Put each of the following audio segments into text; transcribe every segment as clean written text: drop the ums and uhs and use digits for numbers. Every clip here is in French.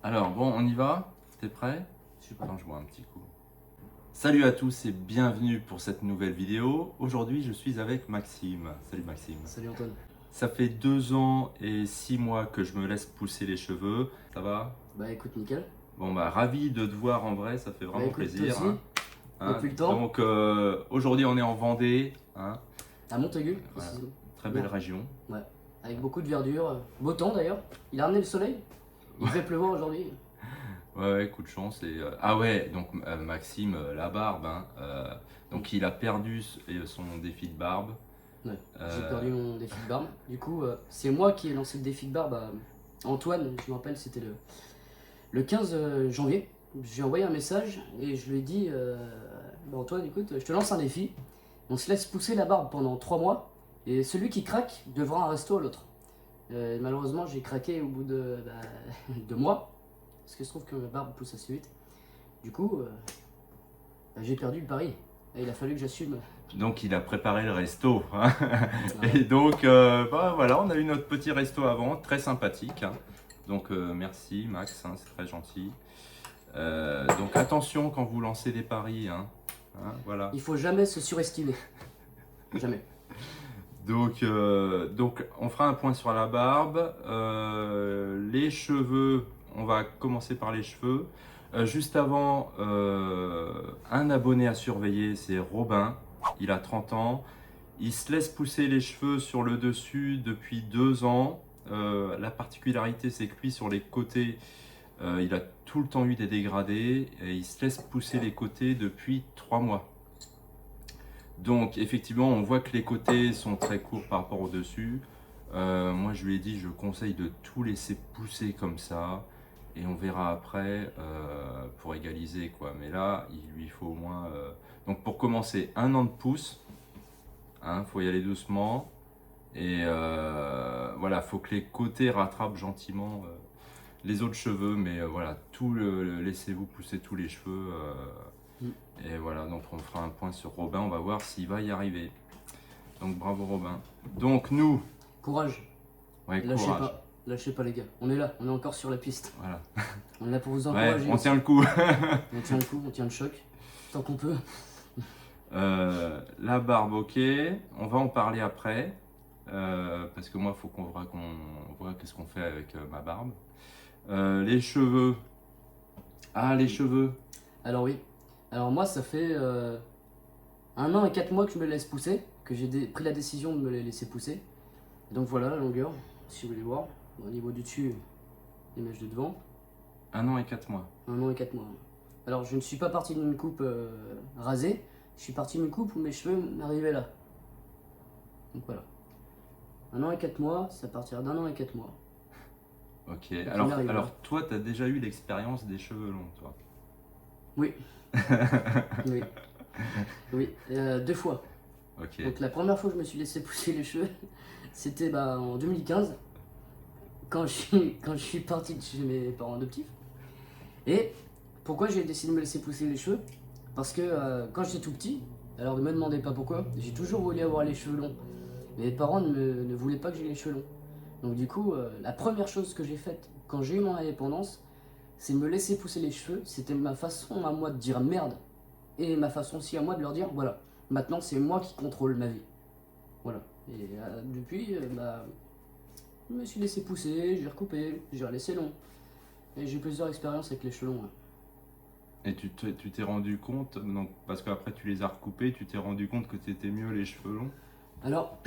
Alors bon, on y va? T'es prêt? Je sais pas. Attends, je bois un petit coup. Salut à tous et bienvenue pour cette nouvelle vidéo. Aujourd'hui, je suis avec Maxime. Salut Maxime. Salut Antoine. Ça fait 2 ans et 6 mois que je me laisse pousser les cheveux. Ça va? Bah écoute, nickel. Bon bah ravi de te voir en vrai, ça fait Bah vraiment écoute, toi plaisir. aussi, depuis le temps. Donc aujourd'hui on est en Vendée, hein. À Montaigu, Voilà. précisément. Très belle Bien. région. Ouais. Avec beaucoup de verdure. Beau temps d'ailleurs. Il a ramené le soleil. Il fait pleuvoir aujourd'hui. Ouais, coup de chance. Ah ouais, donc Maxime, la barbe, hein, donc il a perdu son défi de barbe. Ouais. J'ai Euh, perdu mon défi de barbe. Du coup, c'est moi qui ai lancé le défi de barbe à Antoine. Je me rappelle, c'était le 15 janvier. J'ai envoyé un message et je lui ai dit bah, Antoine, écoute, je te lance un défi. On se laisse pousser la barbe pendant 3 mois. Et celui qui craque devra un resto à l'autre. Malheureusement, j'ai craqué au bout de 2 mois. Parce que je trouve que ma barbe pousse assez vite. Du coup, j'ai perdu le pari. Et il a fallu que j'assume. donc il a préparé le resto, hein. Ouais. Et donc bah voilà, on a eu notre petit resto avant, très sympathique, hein. Donc merci Max, hein, c'est très gentil. Donc attention quand vous lancez des paris, hein. Voilà. Il faut jamais se surestimer. Jamais. Donc on fera un point sur la barbe. Les cheveux, on va commencer par les cheveux. Juste avant, un abonné à surveiller, c'est Robin. Il a 30 ans. Il se laisse pousser les cheveux sur le dessus depuis 2 ans. La particularité, c'est que lui, sur les côtés, il a tout le temps eu des dégradés. Et il se laisse pousser les côtés depuis 3 mois. Donc effectivement, on voit que les côtés sont très courts par rapport au dessus. Moi, je lui ai dit, je conseille de tout laisser pousser comme ça. Et on verra après pour égaliser, quoi. Mais là, il lui faut au moins... Donc pour commencer, 1 an de pouce. Hein, faut y aller doucement. Et voilà, faut que les côtés rattrapent gentiment les autres cheveux. Mais voilà, laissez-vous pousser tous les cheveux. Mm. Et voilà, donc on fera un point sur Robin, on va voir s'il va y arriver. Donc bravo Robin. Donc nous, Courage. ouais, Lâchez courage. pas. Lâchez pas les gars. On est là. On est encore sur la piste. Voilà. On est là pour vous Ouais, encourager. on aussi. tient le coup. On tient le coup, on tient le choc. Tant qu'on peut. La barbe, ok. On va en parler après. Parce que moi, il faut qu'on voit qu'est-ce qu'on fait avec ma barbe. Les cheveux. Ah, les cheveux. Alors oui. Alors moi, ça fait 1 an et 4 mois que je me laisse pousser. Que j'ai pris la décision de me les laisser pousser. Donc voilà la longueur, si vous voulez voir. Au niveau du dessus, l'image de devant. 1 an et 4 mois. 1 an et 4 mois. Alors je ne suis pas parti d'une coupe rasée. Je suis parti d'une coupe où mes cheveux m'arrivaient là. Donc voilà. 1 an et 4 mois, c'est à partir d'1 an et 4 mois. Ok. il Alors, m'arrive, alors là. toi, tu as déjà eu l'expérience des cheveux longs, toi. Oui. Oui. Oui. 2 fois. Ok. Donc la première fois que je me suis laissé pousser les cheveux, c'était en 2015. Quand je suis parti de chez mes parents adoptifs. Et pourquoi j'ai décidé de me laisser pousser les cheveux? Parce que quand j'étais tout petit, alors ne me demandez pas pourquoi, j'ai toujours voulu avoir les cheveux longs. Mes parents ne voulaient pas que j'ai les cheveux longs. Donc du coup, la première chose que j'ai faite quand j'ai eu mon indépendance, c'est de me laisser pousser les cheveux. C'était ma façon à moi de dire merde. Et ma façon aussi à moi de leur dire, voilà, maintenant c'est moi qui contrôle ma vie. Voilà. Et depuis, je me suis laissé pousser, j'ai recoupé, j'ai laissé long. Et j'ai plusieurs expériences avec les cheveux longs. Et tu t'es rendu compte, donc, parce qu'après tu les as recoupés, tu t'es rendu compte que t'étais mieux les cheveux longs? Alors,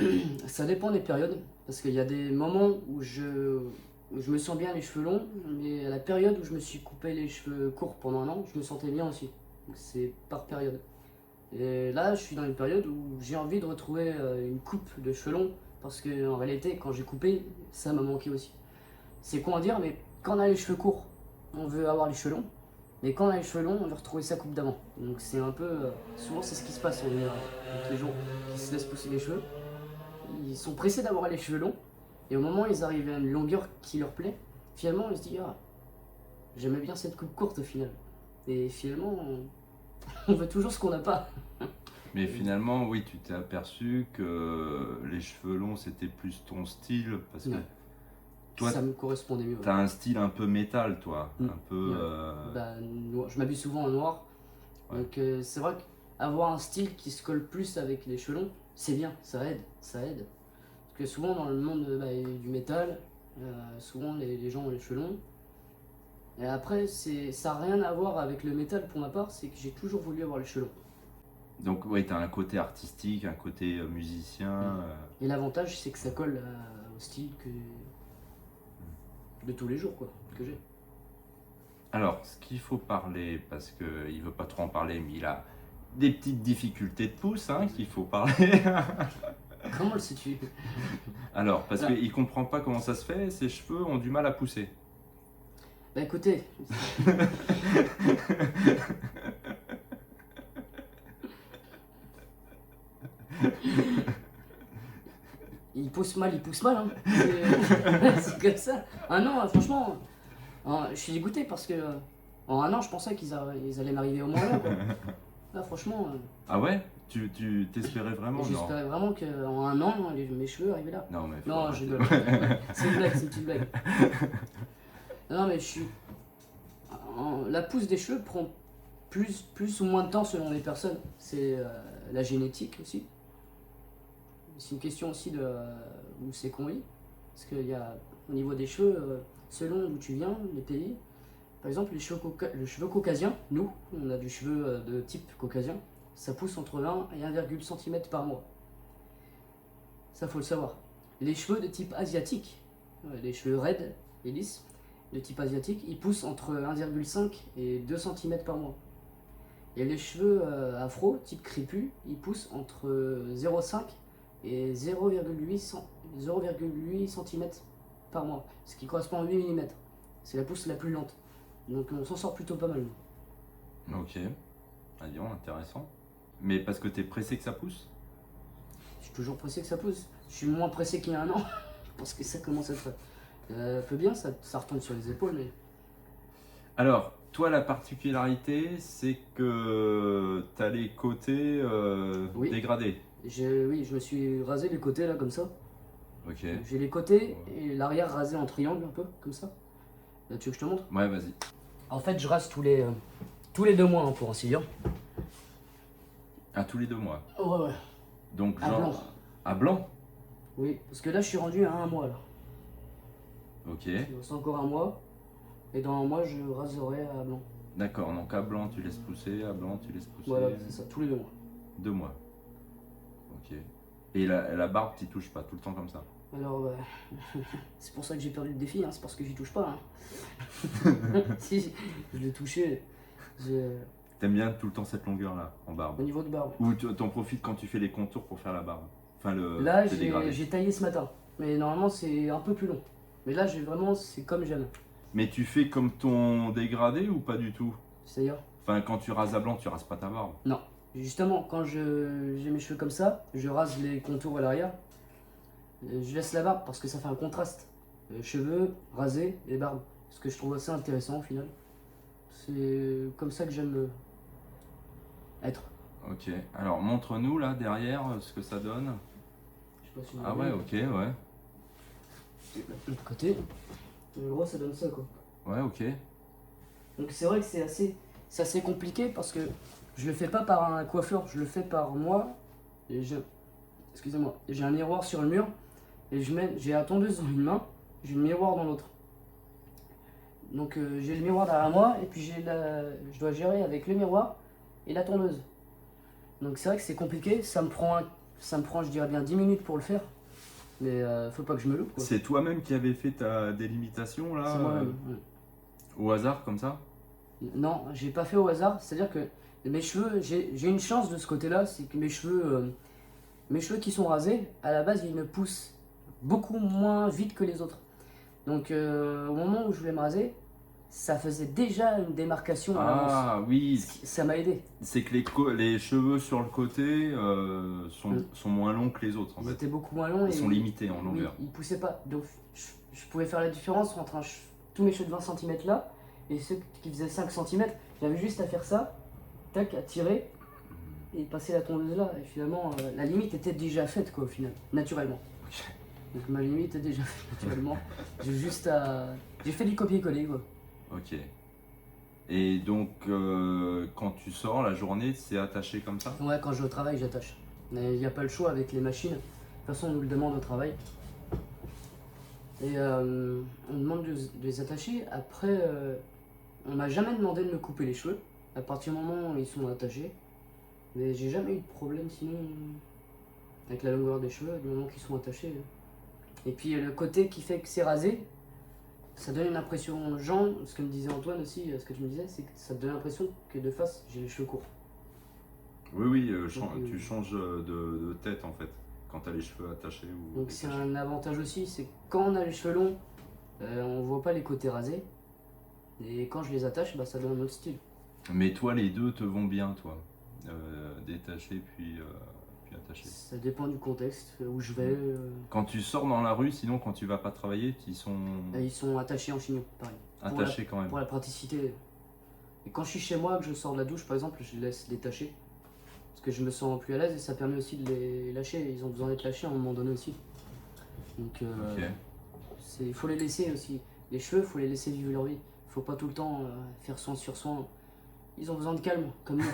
ça dépend des périodes, parce qu'il y a des moments où je me sens bien les cheveux longs, mais à la période où je me suis coupé les cheveux courts pendant 1 an, je me sentais bien aussi. Donc c'est par période. Et là, je suis dans une période où j'ai envie de retrouver une coupe de cheveux longs, parce que en réalité, quand j'ai coupé, ça m'a manqué aussi. C'est con à dire, mais quand on a les cheveux courts, on veut avoir les cheveux longs, mais quand on a les cheveux longs, on veut retrouver sa coupe d'avant. Donc c'est un peu... souvent, c'est ce qui se passe en général, avec les gens qui se laissent pousser les cheveux. Ils sont pressés d'avoir les cheveux longs, et au moment où ils arrivent à une longueur qui leur plaît, finalement ils se disent ah, j'aimais bien cette coupe courte au final. Et finalement, on veut toujours ce qu'on n'a pas. Mais finalement, oui, tu t'es aperçu que les cheveux longs c'était plus ton style, parce que Ouais. Toi, ça me correspondait mieux. Ouais. t'as un style un peu métal, toi. Mm. Un peu. Ouais. Bah, je m'habille souvent en noir. Ouais. Donc c'est vrai qu'avoir un style qui se colle plus avec les cheveux longs, c'est bien, ça aide, ça aide. Parce que souvent dans le monde du métal, souvent les gens ont les cheveux longs. Et après, ça n'a rien à voir avec le métal pour ma part, c'est que j'ai toujours voulu avoir les cheveux longs. Donc, ouais, t'as un côté artistique, un côté musicien. Et l'avantage, c'est que ça colle au style de tous les jours quoi, que j'ai. Alors, ce qu'il faut parler, parce qu'il veut pas trop en parler, mais il a des petites difficultés de pouce hein, qu'il faut parler. Comment le sais-tu? Alors, parce Ah. qu'il comprend pas comment ça se fait, ses cheveux ont du mal à pousser. Bah écoutez, il pousse mal, hein. C'est comme ça. Un an, franchement, je suis dégoûté parce que en un an, je pensais ils allaient m'arriver au moins là. Quoi. Là, franchement, Ah ouais? Tu t'espérais vraiment? Non. j'espérais vraiment qu'en un an, mes cheveux arrivaient là. Non, mais faut Non, arrêter. je rigole. C'est une blague, c'est une petite blague. Non, mais la pousse des cheveux prend plus ou moins de temps selon les personnes. C'est la génétique aussi. C'est une question aussi de où c'est qu'on vit. Parce qu'il y a au niveau des cheveux, selon d'où tu viens, les pays. Par exemple, le cheveu caucasien, nous, on a du cheveu de type caucasien, ça pousse entre 1 et 1,1 cm par mois. Ça, faut le savoir. Les cheveux de type asiatique, les cheveux raides et lisses, de type asiatique, ils poussent entre 1,5 et 2 cm par mois. Et les cheveux afro, type crépus, ils poussent entre 0,5 et 0,8 cm par mois, ce qui correspond à 8 mm. C'est la pousse la plus lente. Donc on s'en sort plutôt pas mal. Ok. Ah, dis donc, intéressant. Mais parce que t'es pressé que ça pousse? Je suis toujours pressé que ça pousse. Je suis moins pressé qu'il y a un an, parce que ça commence à être un peu bien, ça retombe sur les épaules. Mais Alors, toi, la particularité, c'est que t'as les côtés Oui. dégradés. oui, je me suis rasé les côtés là, comme ça. Ok. J'ai les côtés et l'arrière rasé en triangle, un peu, comme ça. Là, tu veux que je te montre? Ouais, vas-y. En fait, je rase tous les 2 mois, hein, pour ainsi dire. À tous les 2 mois. Ouais, ouais. Donc, À genre. blanc. À blanc? Oui, parce que là, je suis rendu à 1 mois, là. Ok. Il me reste encore 1 mois. Et dans 1 mois, je raserai à blanc. D'accord, donc à blanc tu laisses pousser, à blanc tu laisses pousser. Voilà, c'est ça, tous les 2 mois. 2 mois. Ok. Et la barbe, t'y touches pas tout le temps comme ça? Alors, c'est pour ça que j'ai perdu le défi, hein, c'est parce que j'y touche pas. Hein. Si je l'ai touché, T'aimes bien tout le temps cette longueur là, en barbe? au niveau de barbe. Ou t'en profites quand tu fais les contours pour faire la barbe? Enfin, Là, le dégradé. j'ai taillé ce matin, mais normalement, c'est un peu plus long. Mais là, c'est comme j'aime. Mais tu fais comme ton dégradé ou pas du tout? C'est-à-dire? Enfin, quand tu rases à blanc, tu rases pas ta barbe. Non. Justement, quand j'ai mes cheveux comme ça, je rase les contours et l'arrière. Je laisse la barbe parce que ça fait un contraste. Cheveux, rasés et barbe. Ce que je trouve assez intéressant au final. C'est comme ça que j'aime être. Ok. Alors, montre-nous là derrière ce que ça donne. Je sais pas si vous Ah voyez. ouais, ok, ouais. De l'autre côté, en gros, ça donne ça quoi. Ouais, ok. Donc c'est vrai que c'est assez compliqué parce que je le fais pas par un coiffeur, je le fais par moi. Et excusez-moi, j'ai un miroir sur le mur et j'ai la tondeuse dans une main, j'ai le miroir dans l'autre. Donc j'ai le miroir derrière moi et puis je dois gérer avec le miroir et la tondeuse. Donc c'est vrai que c'est compliqué, ça me prend je dirais bien 10 minutes pour le faire. Mais faut pas que je me loupe quoi. C'est toi-même qui avais fait ta délimitation là, C'est moi-même. Ouais. au hasard comme ça? Non, j'ai pas fait au hasard. C'est-à-dire que mes cheveux, j'ai une chance de ce côté-là, c'est que mes cheveux qui sont rasés, à la base, ils me poussent beaucoup moins vite que les autres. Donc, au moment où je voulais me raser, ça faisait déjà une démarcation à l'avance. Ah oui, Ça m'a aidé. c'est que les cheveux sur le côté sont moins longs que les autres en Ils fait. étaient beaucoup moins longs. Ils et sont limités en longueur. Oui, ils poussaient pas. Donc, je pouvais faire la différence entre tous mes cheveux de 20 cm là et ceux qui faisaient 5 cm. J'avais juste à faire ça, tac, à tirer et passer la tondeuse là. Et finalement, la limite était déjà faite quoi au final, naturellement. Donc ma limite est déjà faite actuellement. J'ai juste à... J'ai fait du copier-coller quoi. Ok. Et donc, quand tu sors la journée, c'est attaché comme ça? Ouais, quand je vais au travail, j'attache. Mais il n'y a pas le choix avec les machines. De toute façon, on nous le demande au travail. Et on demande de les attacher. Après, on m'a jamais demandé de me couper les cheveux. À partir du moment où ils sont attachés. Mais j'ai jamais eu de problème sinon avec la longueur des cheveux, du moment qu'ils sont attachés. Et puis le côté qui fait que c'est rasé, ça donne une impression aux gens, ce que me disait Antoine aussi, ce que tu me disais, c'est que ça te donne l'impression que de face, j'ai les cheveux courts. Oui, oui, Donc, tu changes de tête en fait, quand tu as les cheveux attachés ou donc c'est détachés. un avantage aussi, c'est que quand on a les cheveux longs, on voit pas les côtés rasés. Et quand je les attache, bah, ça donne un autre style. Mais toi, les deux te vont bien, toi. Détaché puis attaché. Ça dépend du contexte, où je vais. Quand tu sors dans la rue, sinon quand tu vas pas travailler, ils sont Et ils sont attachés en chignon, pareil. attachés quand même. Pour la praticité. Et quand je suis chez moi, que je sors de la douche par exemple, je les laisse détacher. Parce que je me sens plus à l'aise et ça permet aussi de les lâcher. Ils ont besoin d'être lâchés à un moment donné aussi. Donc Ok. il faut les laisser aussi. Les cheveux, il faut les laisser vivre leur vie. Il faut pas tout le temps faire soin sur soin. Ils ont besoin de calme, comme nous.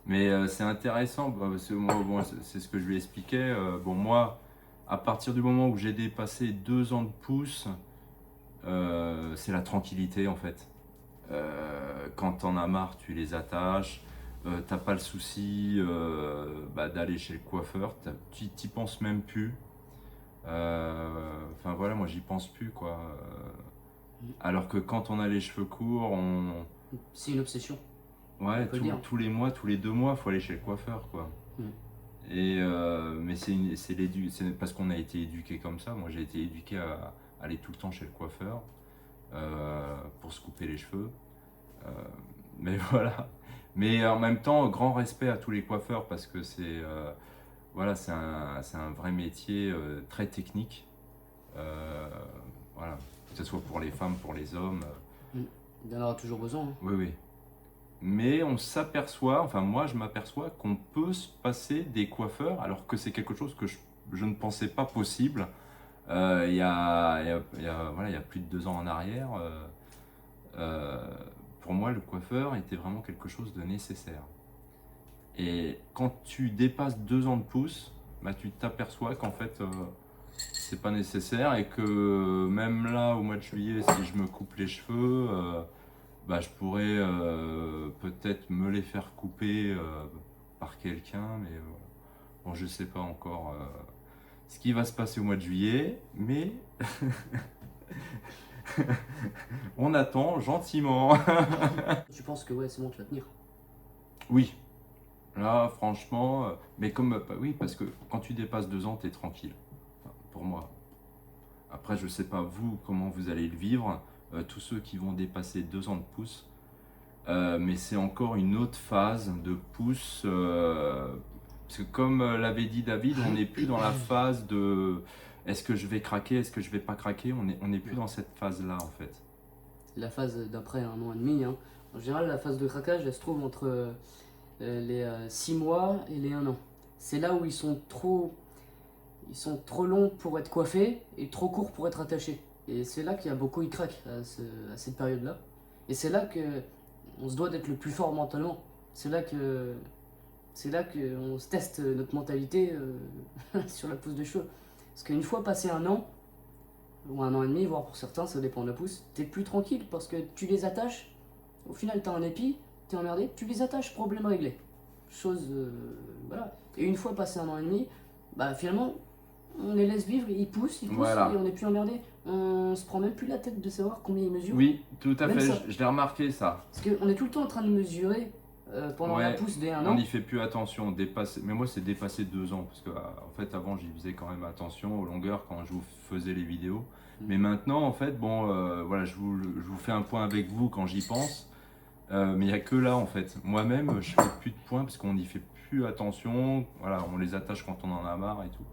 Mais c'est intéressant, parce que moi, bon, c'est ce que je lui expliquais. Bon, moi, à partir du moment où j'ai dépassé 2 ans de pouce, c'est la tranquillité en fait. Quand t'en as marre, tu les attaches. T'as pas le souci d'aller chez le coiffeur. T'y penses même plus. Enfin voilà, moi j'y pense plus quoi. Alors que quand on a les cheveux courts, C'est une obsession, on ouais, peut le dire. tous les mois, tous les 2 mois, faut aller chez le coiffeur quoi. Mm. Et mais c'est parce qu'on a été éduqué comme ça. Moi j'ai été éduqué à aller tout le temps chez le coiffeur pour se couper les cheveux. Mais voilà. Mais en même temps, grand respect à tous les coiffeurs parce que voilà, c'est un vrai métier très technique. Euh, voilà, que ce soit pour les femmes, pour les hommes. Mm. Il y en aura toujours besoin. Hein. Oui, oui. Mais on s'aperçoit, enfin moi je m'aperçois qu'on peut se passer des coiffeurs alors que c'est quelque chose que je ne pensais pas possible voilà, il y a plus de 2 ans en arrière. Euh, pour moi, le coiffeur était vraiment quelque chose de nécessaire. Et quand tu dépasses 2 ans de pouce, bah, tu t'aperçois qu'en fait, c'est pas nécessaire et que même là, au mois de juillet, si je me coupe les cheveux, bah, je pourrais peut-être me les faire couper par quelqu'un, mais bon, je sais pas encore ce qui va se passer au mois de juillet, mais on attend gentiment. Tu penses que ouais, c'est bon, tu vas tenir. Oui, là, franchement, mais oui, parce que quand tu dépasses 2 ans, tu es tranquille. Enfin, pour moi. Après, je sais pas vous comment vous allez le vivre, tous ceux qui vont dépasser 2 ans de pouce, mais c'est encore une autre phase de pouce. Parce que comme l'avait dit David, on n'est plus dans la phase de est-ce que je vais craquer, est-ce que je vais pas craquer, on n'est plus dans cette phase-là en fait. La phase d'après 1 an et demi. Hein. En général, la phase de craquage, elle se trouve entre les 6 mois et les 1 an. C'est là où ils sont trop longs pour être coiffés et trop courts pour être attachés. Et c'est là qu'il y a beaucoup qui craquent à cette période-là. Et c'est là que on se doit d'être le plus fort mentalement. C'est là qu'on se teste notre mentalité sur la pousse de cheveux. Parce qu'une fois passé 1 an, ou 1 an et demi, voire pour certains, ça dépend de la pousse, t'es plus tranquille parce que tu les attaches. Au final, t'as un épi, t'es emmerdé, tu les attaches, problème réglé. Chose. Voilà. Et une fois passé 1 an et demi, bah finalement, on les laisse vivre, ils poussent Voilà. et on n'est plus emmerdé. On se prend même plus la tête de savoir combien ils mesurent. Oui, tout à Même fait, ça. je l'ai remarqué ça. Parce qu'on est tout le temps en train de mesurer pendant la Ouais, pousse des 1 on an. n'y fait plus attention. Mais moi, c'est dépasser 2 ans. Parce que, en fait, avant, j'y faisais quand même attention aux longueurs quand je vous faisais les vidéos. Mais maintenant, en fait, bon, voilà, je vous fais un point avec vous quand j'y pense. Mais il n'y a que là, en fait. Moi-même, je fais plus de points parce qu'on n'y fait plus attention. Voilà, on les attache quand on en a marre et tout.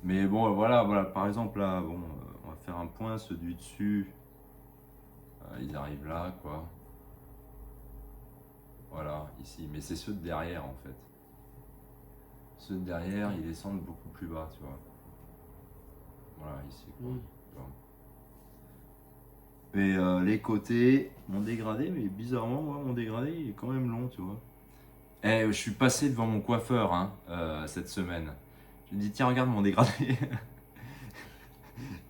Mais bon, voilà, par exemple, là, bon, on va faire un point. Ceux du dessus, ils arrivent là, quoi. Voilà, ici. Mais c'est ceux de derrière, en fait. Ceux de derrière, ils descendent beaucoup plus bas, tu vois. Voilà, ici. Quoi. Mm. Et les côtés, mon dégradé, mais bizarrement, moi, mon dégradé, il est quand même long, tu vois. Je suis passé devant mon coiffeur hein, cette semaine. Je lui ai dit, tiens, regarde mon dégradé.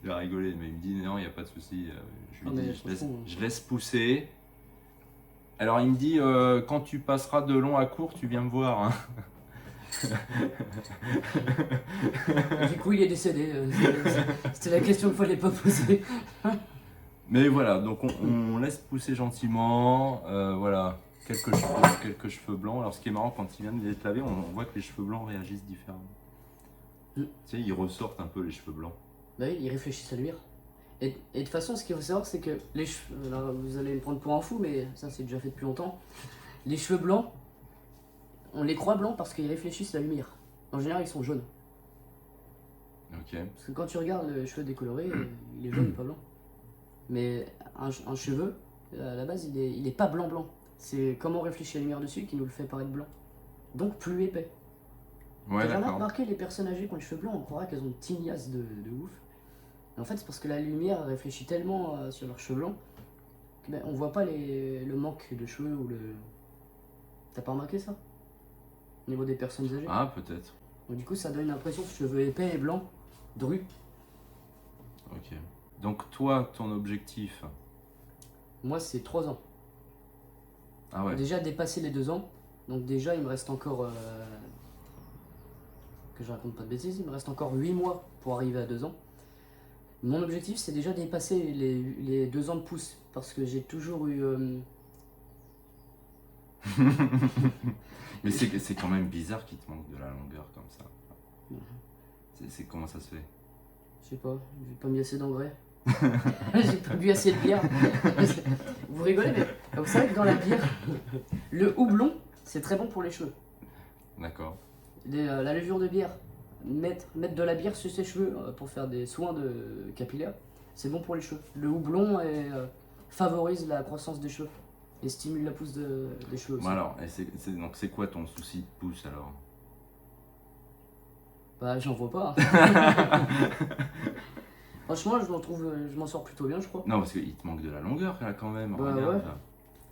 Il a rigolé, mais il me dit, non, il n'y a pas de souci. Je lui dis, je laisse pousser. Alors, il me dit, quand tu passeras de long à court, tu viens me voir. Hein. Du coup, il est décédé. C'était la question qu'il ne fallait pas poser. Mais voilà, donc on laisse pousser gentiment. Voilà, quelques cheveux blancs. Alors, ce qui est marrant, quand il vient d'être lavé, on voit que les cheveux blancs réagissent différemment. Tu sais, ils ressortent un peu les cheveux blancs. Bah oui, ils réfléchissent à luire. Et de toute façon, ce qu'il faut savoir, c'est que les cheveux. Là, vous allez me prendre pour un fou, mais ça, c'est déjà fait depuis longtemps. Les cheveux blancs, on les croit blancs parce qu'ils réfléchissent à la lumière. En général, ils sont jaunes. Ok. Parce que quand tu regardes le cheveu décoloré, il est jaune, pas blanc. Mais un cheveu, à la base, il est pas blanc-blanc. C'est comment on réfléchit à la lumière dessus qui nous le fait paraître blanc. Donc plus épais. Ouais, T'as jamais d'accord. remarqué les personnes âgées qui ont les cheveux blancs, on croirait qu'elles ont une tignasse de ouf. Et en fait, c'est parce que la lumière réfléchit tellement sur leurs cheveux blancs que on voit pas le manque de cheveux ou le. T'as pas remarqué ça? Au niveau des personnes âgées. Ah, peut-être. Donc, du coup, ça donne l'impression de cheveux épais et blancs, drus. Ok. Donc, toi, ton objectif. Moi, c'est 3 ans. Ah ouais. Déjà dépasser les 2 ans. Donc, déjà, il me reste encore. Que je raconte pas de bêtises, il me reste encore 8 mois pour arriver à 2 ans. Mon objectif, c'est déjà dépasser les 2 ans de pouce. Parce que j'ai toujours eu. Mais c'est quand même bizarre qu'il te manque de la longueur comme ça. C'est comment ça se fait? Je sais pas, j'ai pas mis assez d'engrais. J'ai pas bu assez de bière. Vous rigolez, mais vous savez que dans la bière, le houblon, c'est très bon pour les cheveux. D'accord. La levure de bière, mettre de la bière sur ses cheveux pour faire des soins capillaires, c'est bon pour les cheveux. Le houblon favorise la croissance des cheveux et stimule la pousse des cheveux aussi. Bon alors, donc c'est quoi ton souci de pouce alors? Bah j'en vois pas. Hein. Franchement, je m'en sors plutôt bien, je crois. Non, parce qu'il te manque de la longueur là quand même. Bah Regarde. ouais.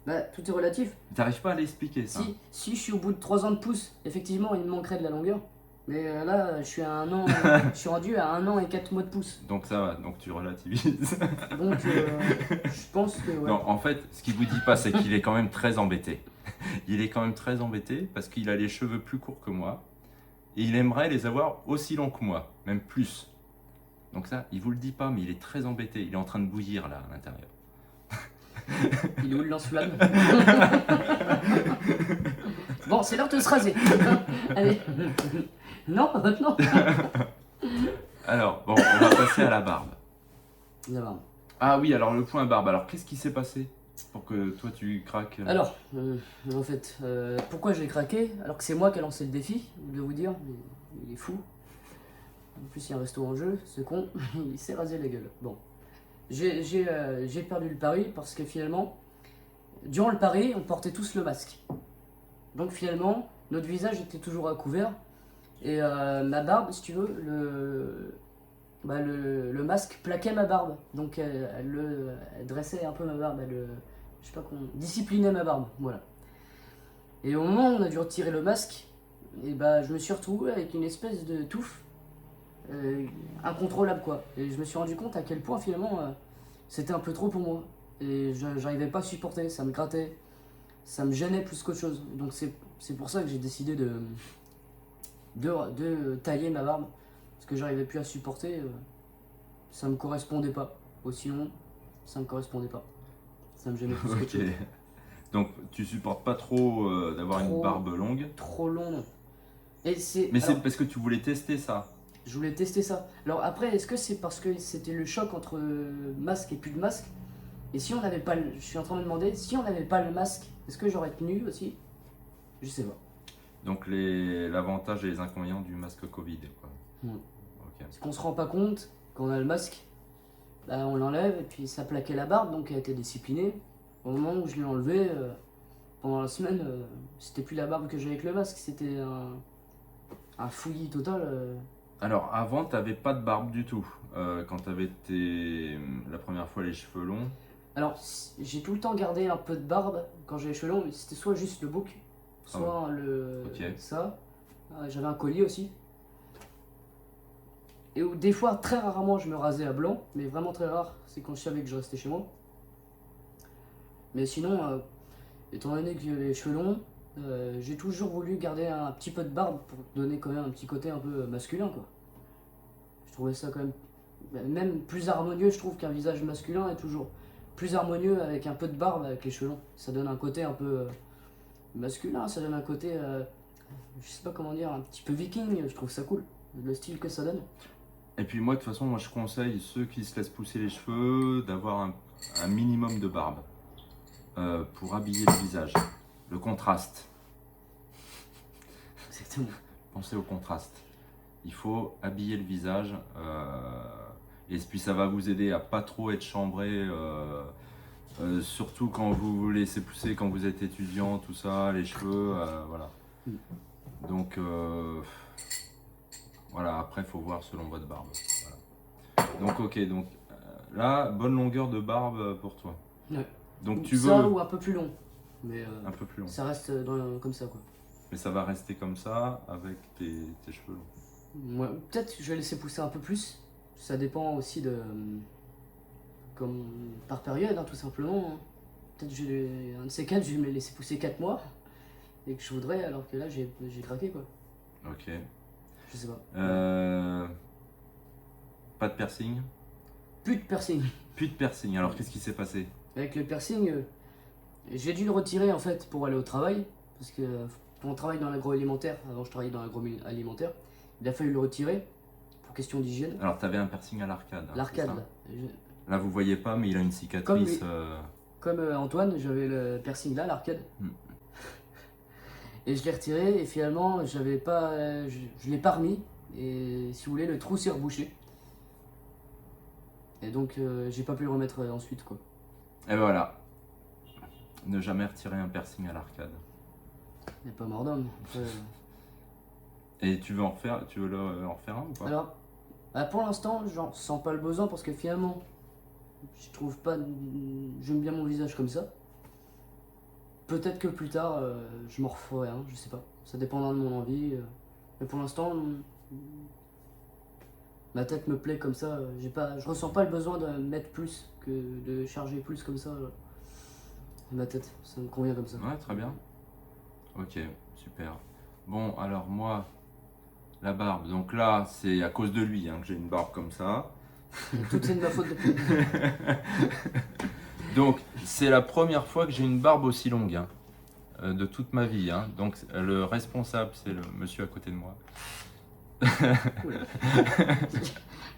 Bah tout est relatif. T'arrives pas à l'expliquer ça? Si je suis au bout de 3 ans de pouce, effectivement, il me manquerait de la longueur. Mais là, je suis à 1 an, je suis rendu à 1 an et 4 mois de pouce. Donc ça va, donc tu relativises. Donc je pense que ouais. Non, en fait, ce qu'il vous dit pas, c'est qu'il est quand même très embêté. Il est quand même très embêté parce qu'il a les cheveux plus courts que moi et il aimerait les avoir aussi longs que moi, même plus. Donc ça, il vous le dit pas, mais il est très embêté. Il est en train de bouillir là à l'intérieur. Il est où le lance-flamme? Bon, c'est l'heure de se raser. Allez. Non, pas maintenant. Alors, bon, on va passer à la barbe. La barbe. Ah oui, alors le point barbe. Alors, qu'est-ce qui s'est passé pour que toi tu craques? Alors, en fait, pourquoi j'ai craqué alors que c'est moi qui ai lancé le défi, de vous dire, il est fou. En plus, il y a un resto en jeu, ce con, il s'est rasé la gueule. Bon, j'ai perdu le pari parce que finalement, durant le pari, on portait tous le masque. Donc finalement, notre visage était toujours à couvert. Et ma barbe, si tu veux, le masque plaquait ma barbe. Donc elle dressait un peu ma barbe, je sais pas comment, disciplinait ma barbe, voilà. Et au moment où on a dû retirer le masque, et je me suis retrouvé avec une espèce de touffe incontrôlable quoi. Et je me suis rendu compte à quel point finalement c'était un peu trop pour moi. Et j'arrivais pas à supporter, ça me grattait, ça me gênait plus qu'autre chose. Donc c'est pour ça que j'ai décidé de tailler ma barbe. Parce que j'arrivais plus à supporter, ça me correspondait pas. Aussi long, ça me correspondait pas. Ça me gênait plus qu'autre chose. Donc tu supportes pas trop d'avoir une barbe longue? Trop long, non. Mais c'est parce que tu voulais tester ça? Je voulais tester ça. Alors après, est-ce que c'est parce que c'était le choc entre masque et plus de masque? Et si on n'avait pas je suis en train de me demander, si on n'avait pas le masque, est-ce que j'aurais tenu aussi? Je sais pas. Donc l'avantage et les inconvénients du masque Covid quoi. Okay. C'est qu'on se rend pas compte, quand on a le masque, on l'enlève et puis ça plaquait la barbe, donc elle était disciplinée. Au moment où je l'ai enlevé, pendant la semaine, c'était plus la barbe que j'avais avec le masque, c'était un fouillis total. Alors avant t'avais pas de barbe du tout, quand tu avais la première fois les cheveux longs? Alors, j'ai tout le temps gardé un peu de barbe quand j'ai les cheveux longs, mais c'était soit juste le bouc, soit Ok. ça. J'avais un collier aussi. Et où, des fois, très rarement, je me rasais à blanc, mais vraiment très rare, c'est quand je savais que je restais chez moi. Mais sinon, étant donné que j'ai les cheveux longs, j'ai toujours voulu garder un petit peu de barbe pour donner quand même un petit côté un peu masculin, quoi. Je trouvais ça quand même plus harmonieux, je trouve, qu'un visage masculin est toujours plus harmonieux avec un peu de barbe, avec les cheveux longs. Ça donne un côté un peu masculin, ça donne un côté, je sais pas comment dire, un petit peu viking, je trouve ça cool, le style que ça donne. Et puis moi, de toute façon, moi je conseille ceux qui se laissent pousser les cheveux d'avoir un minimum de barbe pour habiller le visage. Le contraste. Exactement. Pensez au contraste. Il faut habiller le visage et puis ça va vous aider à pas trop être chambré. Surtout quand vous vous laissez pousser, quand vous êtes étudiant, tout ça, les cheveux, voilà. Donc voilà, après il faut voir selon votre barbe. Voilà. Donc ok, donc là, bonne longueur de barbe pour toi. Ouais. Donc tu ça veux ou un peu plus long, mais un peu plus long. ça reste comme ça, quoi. Mais ça va rester comme ça avec tes cheveux longs. Ouais, peut-être que je vais laisser pousser un peu plus. Ça dépend aussi de. Comme par période, hein, tout simplement. Hein. Peut-être un de ces quatre, je vais me laisser pousser 4 mois. Et que je voudrais, alors que là, j'ai craqué, quoi. Ok. Je sais pas. Pas de piercing? Plus de piercing. Plus de piercing. Alors qu'est-ce qui s'est passé? Avec le piercing, j'ai dû le retirer en fait pour aller au travail. Parce que pour on travaille dans l'agroalimentaire, avant je travaillais dans l'agroalimentaire, il a fallu le retirer pour question d'hygiène. Alors tu avais un piercing à l'arcade. Hein, L'arcade, c'est ça? là. Là vous voyez pas, mais il a une cicatrice. Comme Antoine, j'avais le piercing là, l'arcade. Et je l'ai retiré et finalement j'avais pas, je l'ai pas remis. Et si vous voulez, le trou s'est rebouché. Et donc j'ai pas pu le remettre ensuite, quoi. Et voilà. Ne jamais retirer un piercing à l'arcade. Il n'y a pas mort d'homme. Et tu veux en refaire un ou pas? Alors, pour l'instant, j'en sens pas le besoin parce que finalement, je trouve pas. J'aime bien mon visage comme ça. Peut-être que plus tard, je m'en referai, hein, je sais pas. Ça dépendra de mon envie. Mais pour l'instant, ma tête me plaît comme ça. Je ressens pas le besoin de mettre plus, que de charger plus comme ça. Ma tête, ça me convient comme ça. Ouais, très bien. Ok, super. Bon, alors moi, la barbe. Donc là, c'est à cause de lui hein, que j'ai une barbe comme ça. Tout c'est de ma faute depuis. Donc, c'est la première fois que j'ai une barbe aussi longue hein, de toute ma vie. Hein. Donc, le responsable, c'est le monsieur à côté de moi.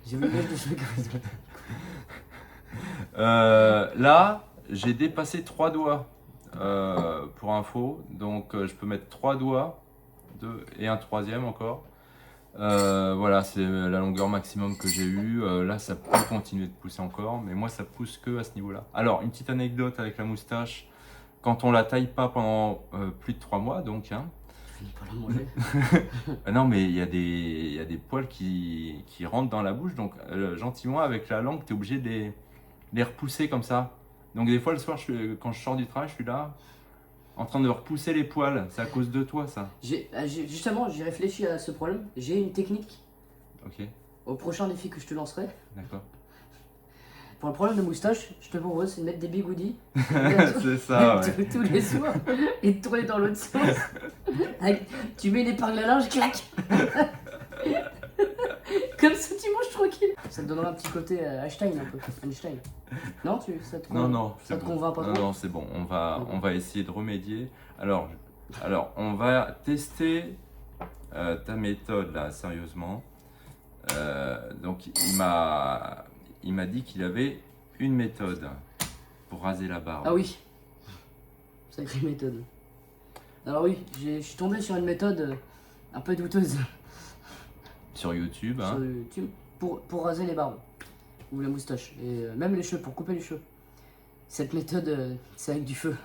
J'ai vu l'âge de cheveux comme ça. Là, j'ai dépassé 3 doigts pour info. Donc, je peux mettre 3 doigts et un troisième encore. Voilà, c'est la longueur maximum que j'ai eue. Là, ça peut continuer de pousser encore, mais moi, ça pousse que à ce niveau-là. Alors, une petite anecdote avec la moustache. Quand on la taille pas pendant plus de 3 mois, donc, hein, Tu finis par la manger. non, mais il y a des poils qui rentrent dans la bouche, donc gentiment, avec la langue, tu es obligé de les repousser comme ça. Donc, des fois, le soir, quand je sors du travail, je suis là, en train de repousser les poils. C'est à cause de toi, ça. Justement, j'ai réfléchi à ce problème. J'ai une technique. Ok, Au prochain défi que je te lancerai. d'accord. Pour le problème de moustache, je te propose c'est de mettre des bigoudis. C'est ça, ouais. tous les soirs. Et de tourner dans l'autre sens. Tu mets une épingle à linge, clac. Comme ça, tu manges tranquille. Ça te donnera un petit côté Einstein un peu. Einstein. Non, ça te convainc, Non, ça te bon. convainc pas trop? Non, c'est bon. On va essayer de remédier. Alors, on va tester ta méthode là, sérieusement. Donc, il m'a dit qu'il avait une méthode pour raser la barbe. Ah oui. Sacrée méthode. Alors oui, je suis tombé sur une méthode un peu douteuse. Sur YouTube, hein. Sur YouTube, pour raser les barbes. Ou la moustache. Et même les cheveux, pour couper les cheveux. Cette méthode, c'est avec du feu.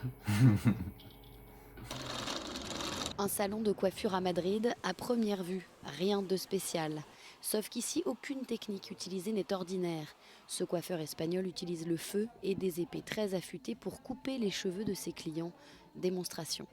Un salon de coiffure à Madrid, à première vue, rien de spécial. Sauf qu'ici, aucune technique utilisée n'est ordinaire. Ce coiffeur espagnol utilise le feu et des épées très affûtées pour couper les cheveux de ses clients. Démonstration.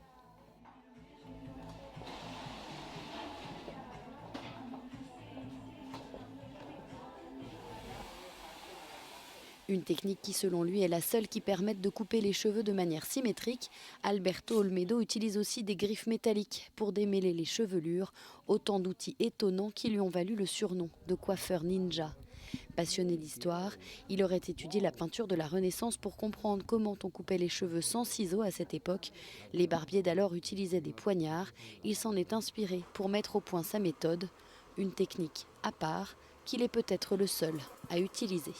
Une technique qui, selon lui, est la seule qui permette de couper les cheveux de manière symétrique. Alberto Olmedo utilise aussi des griffes métalliques pour démêler les chevelures, autant d'outils étonnants qui lui ont valu le surnom de coiffeur ninja. Passionné d'histoire, il aurait étudié la peinture de la Renaissance pour comprendre comment on coupait les cheveux sans ciseaux à cette époque. Les barbiers d'alors utilisaient des poignards. Il s'en est inspiré pour mettre au point sa méthode, une technique à part qu'il est peut-être le seul à utiliser.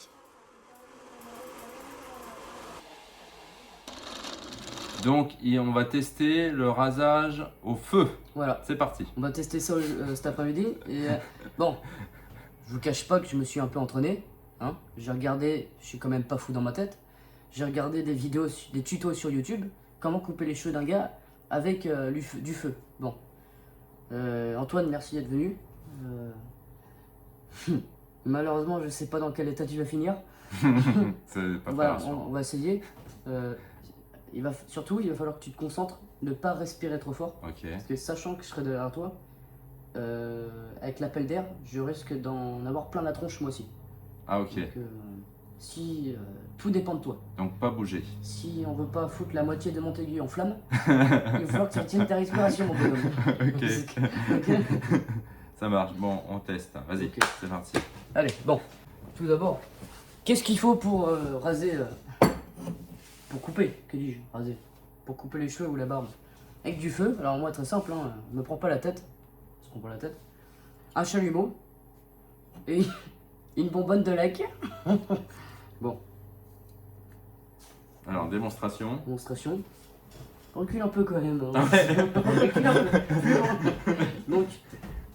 Donc, on va tester le rasage au feu. Voilà. C'est parti. On va tester ça cet après-midi. Et bon, je vous cache pas que je me suis un peu entraîné. Hein. J'ai regardé, je suis quand même pas fou dans ma tête. J'ai regardé des vidéos, des tutos sur YouTube. Comment couper les cheveux d'un gars avec du feu. Bon. Antoine, merci d'être venu. Malheureusement, je sais pas dans quel état tu vas finir. C'est pas Voilà, très on va essayer. Surtout, il va falloir que tu te concentres, ne pas respirer trop fort. Ok. Parce que sachant que je serai derrière toi, avec l'appel d'air, je risque d'en avoir plein la tronche moi aussi. Ah ok. Donc, tout dépend de toi. Donc pas bouger. Si on veut pas foutre la moitié de Montaigu en flamme, il va falloir que tu retiennes ta respiration, mon bonhomme. Ok. Ok. Ça marche. Bon, on teste. Vas-y, Ok. c'est parti. Allez, bon. Tout d'abord, qu'est-ce qu'il faut pour raser pour couper, que dis-je, raser, pour couper les cheveux ou la barbe? Avec du feu, alors moi très simple, hein, me prends pas la tête, on se prend pas la tête, un chalumeau et une bonbonne de laque. Bon. Alors, démonstration. Démonstration. Recule un peu quand même. Hein. Ah ouais. Recule un peu. Donc,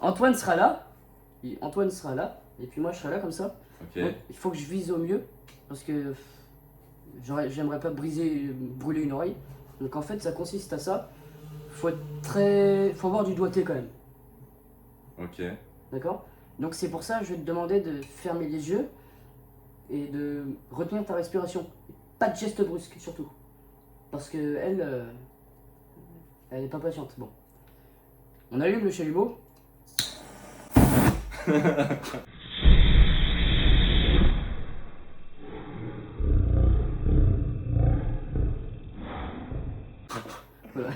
Antoine sera là, et puis moi je serai là comme ça. Ok. Donc, il faut que je vise au mieux, parce que j'aimerais pas brûler une oreille. Donc en fait ça consiste à ça. Faut avoir du doigté quand même. Ok. D'accord? Donc c'est pour ça que je vais te demander de fermer les yeux et de retenir ta respiration. Pas de geste brusque surtout. Parce que elle est pas patiente. Bon. On allume le chalumeau. Voilà.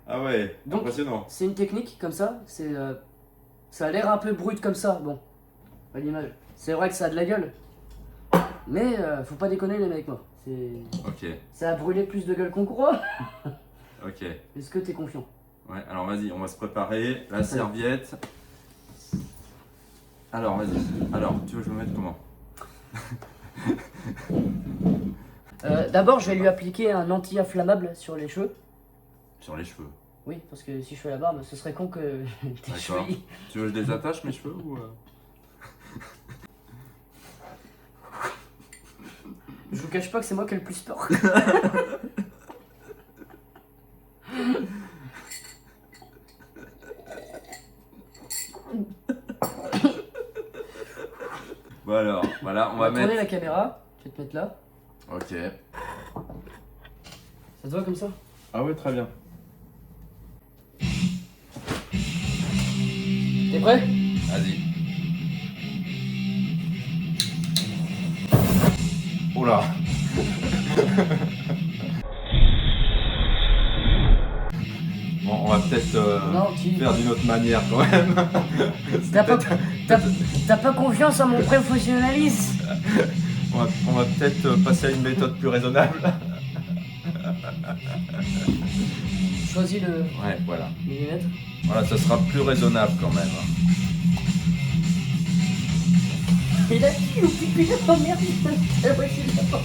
Ah ouais, Donc, impressionnant. c'est une technique comme ça, ça a l'air un peu brut comme ça, bon, à l'image. C'est vrai que ça a de la gueule, mais faut pas déconner les mecs, moi. Ok. Ça a brûlé plus de gueule qu'on croit. Ok. Est-ce que t'es confiant? Ouais, alors vas-y, on va se préparer. La serviette. Alors, vas-y. Alors, tu veux que je me mette comment? D'abord, je vais lui appliquer un anti-inflammable sur les cheveux. Sur les cheveux. Oui, parce que si je fais la barbe, ce serait con que tes cheveux... D'accord. Tu veux que je les attache mes cheveux ou Je vous cache pas que c'est moi qui ai le plus peur. Bon alors, voilà, on On va va tourner mettre... la caméra, je vais te mettre là. Ok. Ça te va comme ça? Ah ouais, très bien. T'es prêt? Vas-y. Oula. Bon, on va peut-être Non, faire d'une autre manière quand même. T'as pas confiance en mon professionnalisme? On va peut-être passer à une méthode plus raisonnable. Choisis le Ouais, voilà. millimètre. Voilà, ça sera plus raisonnable quand même. Il a dit, ou pipi, oh merde, ouais, c'est d'accord.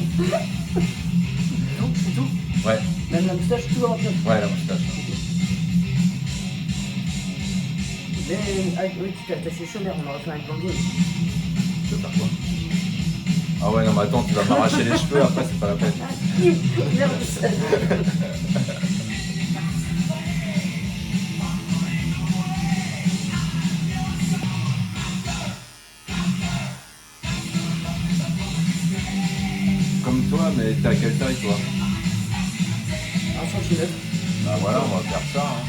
C'est tout? Ouais, Même la moustache, tout va rentrer. ouais, la moustache. Mais, oui, tu t'es attaché les cheveux, merde, on aurait fait un blondine. Tu veux faire quoi? Ah ouais, non, mais attends, tu vas m'arracher les cheveux, après c'est pas la peine. Merde, ça... taille toi? 1 cm. Bah voilà, on va faire ça. Hein.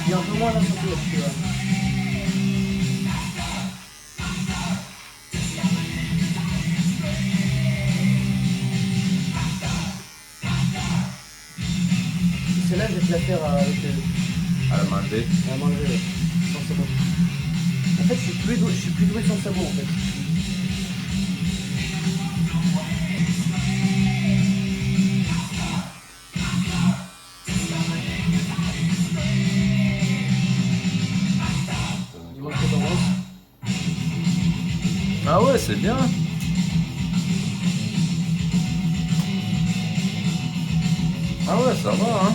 Il y a un peu moins d'un centimètre, tu vois. Celle-là, je vais te la faire avec À la main levée. à main levée, ouais. Sans sabot. En fait, je suis plus doué sans sabot, en fait. Dis-moi ce que t'en penses. Ah ouais, c'est bien. Ah ouais, ça va, hein.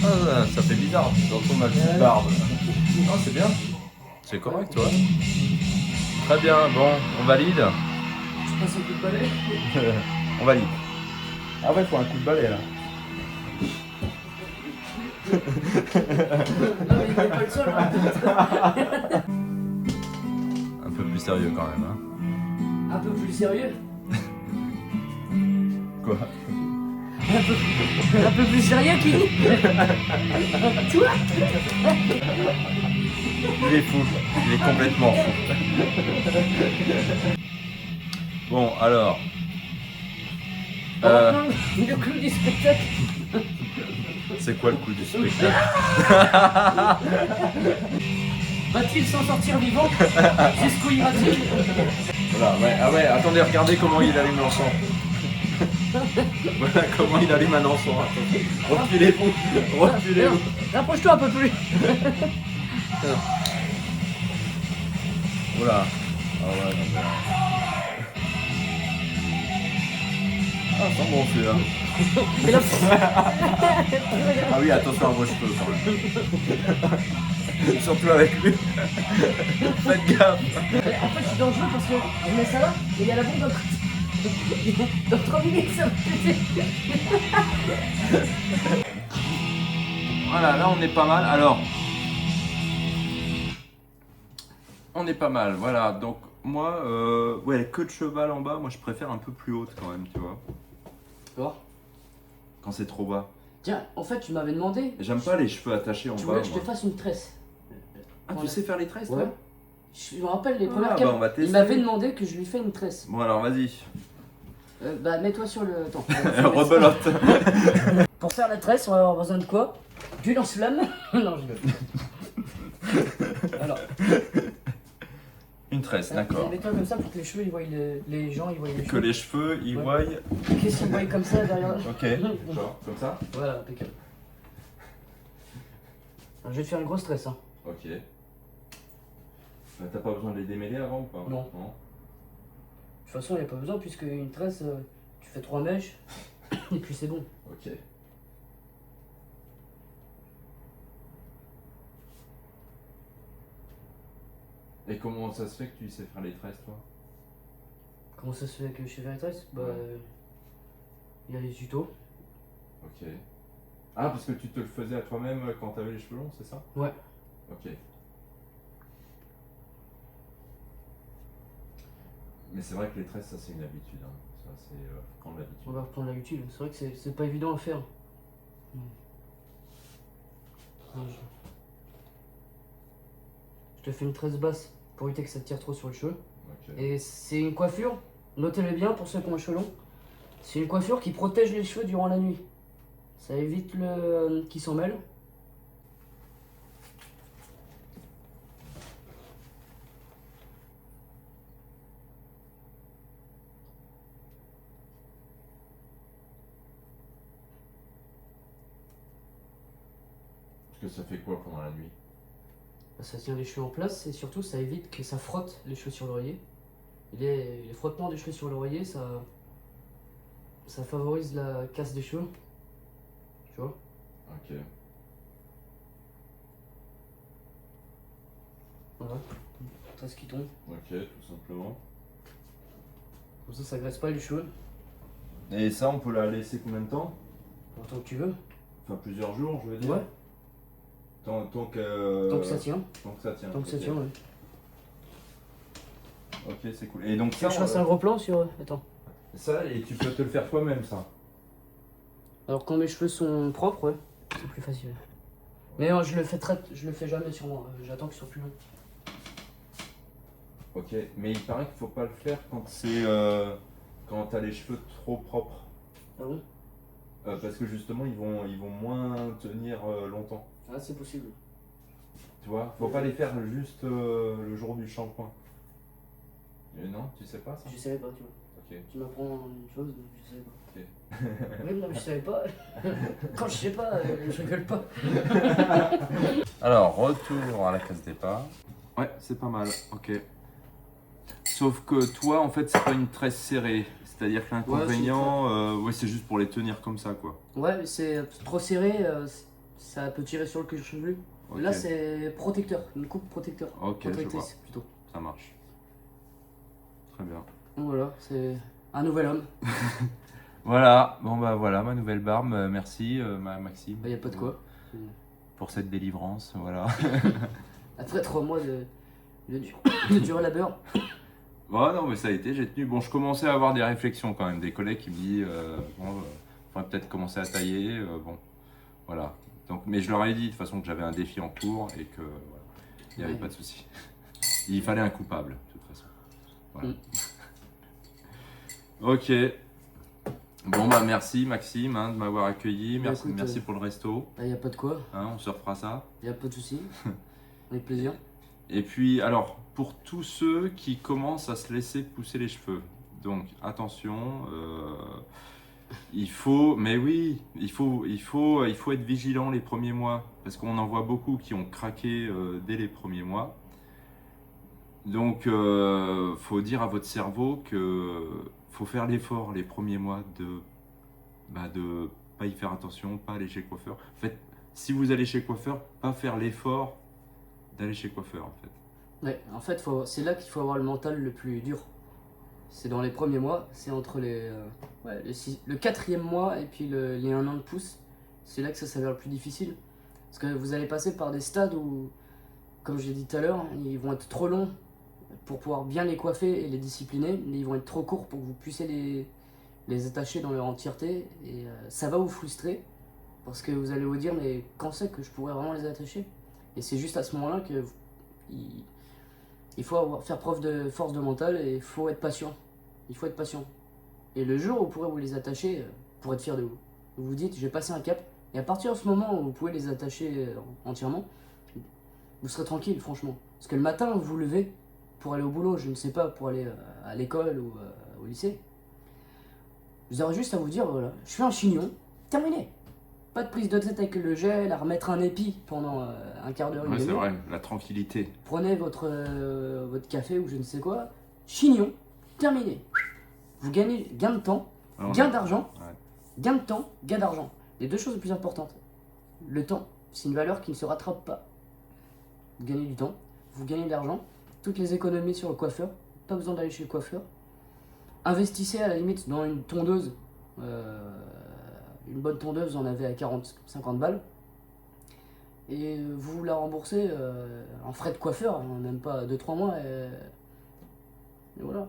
Ah, ça fait bizarre d'entendre ma petite barbe. Ah, c'est bien. C'est correct, toi. Très bien, bon, on valide. Je passe un coup de balai. On valide. Ah ouais, il faut un coup de balai, là. Non, mais il n'est pas le seul, hein. Un peu plus sérieux quand même, hein. Un peu plus sérieux. Quoi? Un peu plus sérieux qui toi. Il est fou, il est complètement fou. Bon, alors. Le clou du spectacle. C'est quoi le coup du spectacle? Va-t-il s'en sortir vivant? Jusqu'où ira-t-il? Voilà, ouais, ah ouais, attendez, regardez comment il allume l'encens. Voilà comment il allume un encens. Reculez-vous, reculez-vous. Rapproche-toi un peu plus. Voilà. Ah ouais, non, mais... Ah, c'est bon celui-là. Et là, Ah oui, attention à vos cheveux quand même. Surtout avec lui. Faites gaffe. en fait, je suis dangereux parce que je mets ça là et il y a la bombe d'un côté. Dans 3 minutes, ça va péter. Voilà, là on est pas mal. Alors, on est pas mal. Voilà, donc moi, ouais, queue de cheval en bas, moi je préfère un peu plus haute quand même, tu vois. Tu vois? Quand c'est trop bas. Tiens, en fait, tu m'avais demandé. J'aime pas les cheveux attachés en Tu bas. voulais que je moi. te fasse une tresse. Ah, tu sais faire les tresses, Ouais. toi? Je me rappelle les Ah, premières bah, capes. on va Il tester. m'avait demandé que je lui fais une tresse. Bon, alors vas-y. Bah, mets-toi sur le. Attends. Rebelote. Pour faire la tresse, on va avoir besoin de quoi? Du lance-flamme. Non, je rigole. Alors, Une tresse, d'accord. mets-toi comme ça pour que les cheveux, ils voient les gens, ils voient les Que cheveux. les cheveux, ils Ouais. voient. Qu'est-ce qu'ils voient comme ça derrière? Ok. Genre, comme ça? Voilà, impeccable. Alors, je vais te faire une grosse tresse. Hein. Ok. T'as pas besoin de les démêler avant ou pas? Non. De toute façon, il n'y a pas besoin puisque une tresse, tu fais 3 mèches et puis c'est bon. Ok. Et comment ça se fait que tu sais faire les tresses, toi? Comment ça se fait que je fais faire les tresses? Bah, Ouais. il y a les tutos. Ok. Ah, parce que tu te le faisais à toi-même quand t'avais les cheveux longs, c'est ça? Ouais. Ok. Mais c'est vrai que les tresses, ça c'est une habitude. Hein. Ça, c'est prendre On l'habitude. va reprendre l'habitude. C'est vrai que c'est pas évident à faire. Non, je te fais une tresse basse pour éviter que ça te tire trop sur le cheveu. Ok. Et c'est une coiffure, notez-le bien pour ceux qui ont les cheveux longs, c'est une coiffure qui protège les cheveux durant la nuit. Ça évite qu'ils s'en mêlent. Parce que ça fait quoi pendant la nuit? Ça tient les cheveux en place et surtout ça évite que ça frotte les cheveux sur l'oreiller. Les frottements des cheveux sur l'oreiller, ça favorise la casse des cheveux. Tu vois? Ok. Voilà. Tresse qui tombe. Ok, tout simplement. Comme ça graisse pas les cheveux. Et ça, on peut la laisser combien de temps? Autant que tu veux. Enfin, plusieurs jours, je veux dire. Ouais. Tant Tant que ça tient. Tant que ça tient. Tant que ça ok. tient, ouais. Ok, c'est cool. Et donc Tu veux que je fasse un gros plan sur... Attends. ça, et tu peux te le faire toi-même, ça. Alors quand mes cheveux sont propres, ouais, c'est plus facile. Mais non, je le fais jamais sur moi. J'attends qu'ils soient plus longs. Ok, mais il paraît qu'il faut pas le faire quand c'est quand t'as les cheveux trop propres. Ah bon? Parce que justement, ils vont moins tenir longtemps. Ah, c'est possible. Tu vois, faut pas les faire juste le jour du shampoing. Non, tu sais pas ça? Je savais pas, tu vois. Ok. Tu m'apprends une chose, mais je savais pas. Ok. Oui, non, mais je savais pas. Quand je sais pas, je rigole pas. Alors, retour à la case départ. Ouais, c'est pas mal, ok. Sauf que toi, en fait, c'est pas une tresse serrée. C'est-à-dire que l'inconvénient, ouais, c'est juste pour les tenir comme ça, quoi. Ouais, mais c'est trop serré, ça peut tirer sur le cuir chevelu. Ok. Là, c'est protecteur, une coupe protecteur. Ok, je vois. Protectrice, plutôt. Ça marche. Très bien. Donc voilà, c'est un nouvel homme. Voilà, bon bah voilà ma nouvelle barbe, merci Maxime. Bah, y a pas de quoi. Pour cette délivrance, voilà. Après 3 mois de dur labeur. Ouais, non mais ça a été, j'ai tenu. Bon, je commençais à avoir des réflexions quand même, des collègues qui me disent, faudrait peut-être commencer à tailler, bon, voilà. Donc, mais je leur ai dit de toute façon que j'avais un défi en cours et que voilà, il n'y avait pas de souci. Il fallait un coupable, de toute façon. Voilà. Ok. Bon bah merci Maxime hein, de m'avoir accueilli, Bah, merci, écoute, merci pour le resto, Bah, y a pas de quoi, hein, on se refera ça. y a pas de souci. Avec plaisir. Et puis alors, pour tous ceux qui commencent à se laisser pousser les cheveux, donc attention, il faut, mais oui, il faut être vigilant les premiers mois, parce qu'on en voit beaucoup qui ont craqué dès les premiers mois. Donc, faut dire à votre cerveau que faut faire l'effort les premiers mois de pas y faire attention, pas aller chez le coiffeur. En fait, si vous allez chez le coiffeur, pas faire l'effort d'aller chez le coiffeur en fait. Ouais, en fait, c'est là qu'il faut avoir le mental le plus dur. C'est dans les premiers mois, c'est entre le 4e mois et puis les 1 an de pouce. C'est là que ça s'avère le plus difficile. Parce que vous allez passer par des stades où, comme j'ai dit tout à l'heure, ils vont être trop longs pour pouvoir bien les coiffer et les discipliner, mais ils vont être trop courts pour que vous puissiez les attacher dans leur entièreté. Et ça va vous frustrer, parce que vous allez vous dire, mais quand c'est que je pourrais vraiment les attacher? Et c'est juste à ce moment-là que il faut faire preuve de force de mental et il faut être patient. Il faut être patient. Et le jour où vous pourrez vous les attacher, pour être fier de vous, vous vous dites, je vais passer un cap. Et à partir de ce moment où vous pouvez les attacher entièrement, vous serez tranquille, franchement. Parce que le matin, vous vous levez pour aller au boulot, je ne sais pas, pour aller à l'école ou au lycée. Vous aurez juste à vous dire, voilà, je fais un chignon, terminé. Pas de prise de tête avec le gel, à remettre un épi pendant un quart d'heure, une Ouais, c'est demi-heure. vrai, la tranquillité. Prenez votre café ou je ne sais quoi, chignon, terminé. Vous gagnez gain de temps, Ouais, gain d'argent, ouais. gain de temps, gain d'argent. Les deux choses les plus importantes. Le temps, c'est une valeur qui ne se rattrape pas. Vous gagnez du temps, vous gagnez de l'argent, toutes les économies sur le coiffeur, pas besoin d'aller chez le coiffeur. Investissez à la limite dans une tondeuse. Une bonne tondeuse, vous en avez à 40-50 balles. Et vous la remboursez en frais de coiffeur, hein, même pas 2-3 mois. Et voilà.